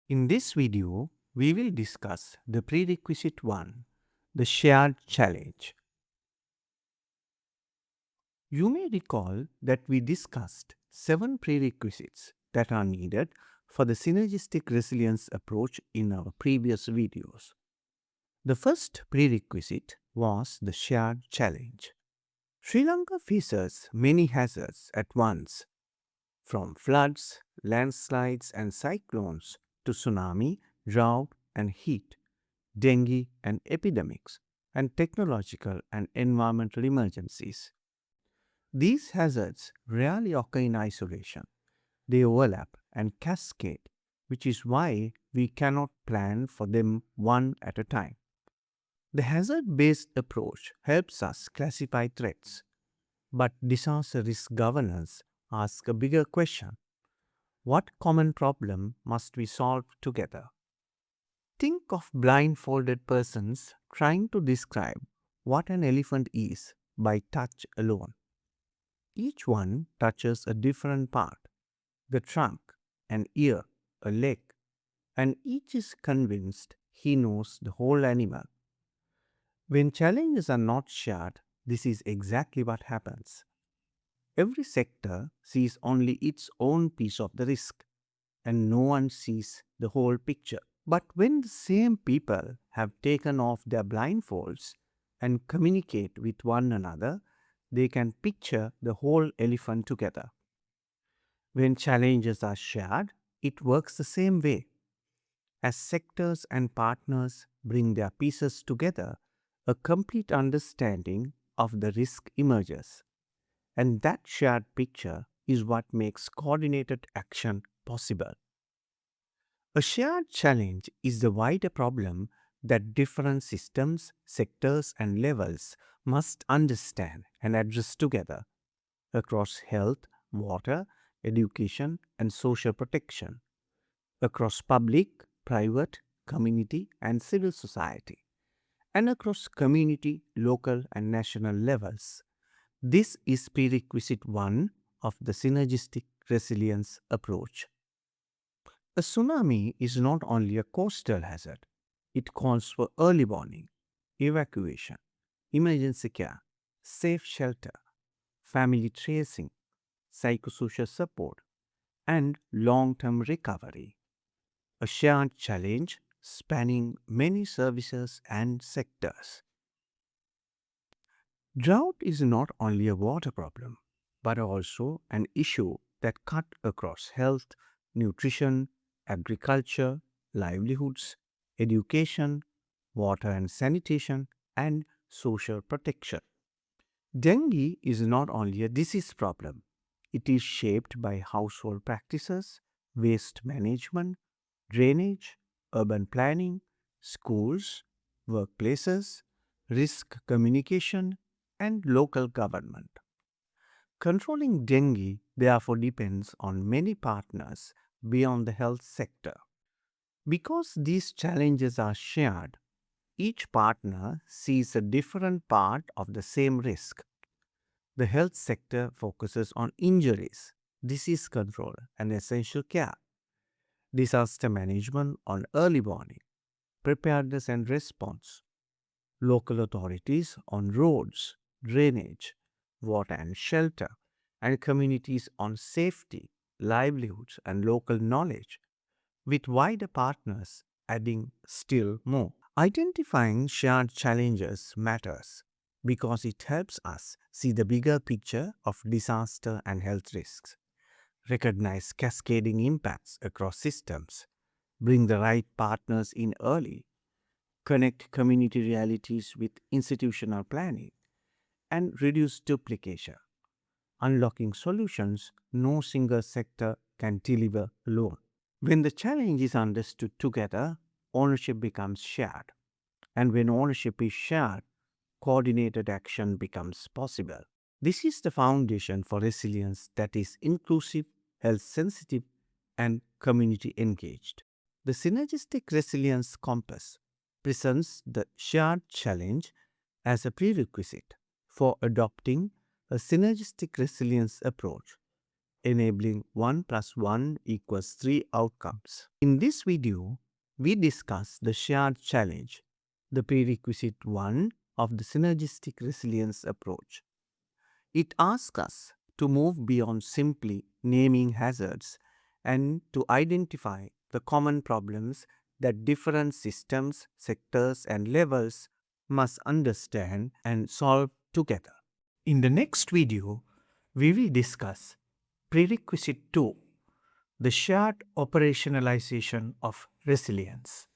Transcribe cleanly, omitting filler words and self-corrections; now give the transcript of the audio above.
In this video, we will discuss the prerequisite 1, the shared challenge. You may recall that we discussed 7 prerequisites that are needed for the synergistic resilience approach in our previous videos. The first prerequisite was the shared challenge. Sri Lanka faces many hazards at once, from floods, landslides, and cyclones to tsunami, drought, and heat, dengue, and epidemics, and technological and environmental emergencies. These hazards rarely occur in isolation. They overlap and cascade, which is why we cannot plan for them one at a time. The hazard based approach helps us classify threats, but disaster risk governance asks a bigger question: what common problem must we solve together? Think of blindfolded persons trying to describe what an elephant is by touch alone. Each one touches a different part: the trunk, an ear, a leg, and each is convinced he knows the whole animal. When challenges are not shared, this is exactly what happens. Every sector sees only its own piece of the risk, and no one sees the whole picture. But when the same people have taken off their blindfolds and communicate with one another, they can picture the whole elephant together. When challenges are shared, it works the same way. As sectors and partners bring their pieces together, a complete understanding of the risk emerges. And that shared picture is what makes coordinated action possible. A shared challenge is the wider problem that different systems, sectors, and levels must understand and address together across health, water, education, and social protection, across public, private, community, and civil society, and across community, local, and national levels. This is prerequisite 1 of the synergistic resilience approach. A tsunami is not only a coastal hazard, it calls for early warning, evacuation, emergency care, safe shelter, family tracing, psychosocial support, and long term recovery. A shared challenge spanning many services and sectors. Drought is not only a water problem, but also an issue that cuts across health, nutrition, agriculture, livelihoods, education, water and sanitation, and social protection. Dengue is not only a disease problem, it is shaped by household practices, waste management, drainage, urban planning, schools, workplaces, risk communication, and local government. Controlling dengue therefore depends on many partners beyond the health sector. Because these challenges are shared, each partner sees a different part of the same risk. The health sector focuses on injuries, disease control, and essential care. Disaster management on early warning, preparedness and response. Local authorities on roads, drainage, water and shelter, and communities on safety, livelihoods, and local knowledge, with wider partners adding still more. Identifying shared challenges matters because it helps us see the bigger picture of disaster and health risks, recognize cascading impacts across systems, bring the right partners in early, connect community realities with institutional planning, and reduce duplication, unlocking solutions no single sector can deliver alone. When the challenge is understood together, ownership becomes shared. And when ownership is shared, coordinated action becomes possible. This is the foundation for resilience that is inclusive, health sensitive, and community engaged. The Synergistic Resilience Compass presents the shared challenge as a prerequisite for adopting a synergistic resilience approach. enabling 1 plus 1 equals 3 outcomes. In this video, we discuss the shared challenge, the prerequisite 1 of the Synergistic Resilience Approach. It asks us to move beyond simply naming hazards and to identify the common problems that different systems, sectors, and levels must understand and solve together. In the next video, we will discuss Prerequisite 2, the shared operationalization of resilience.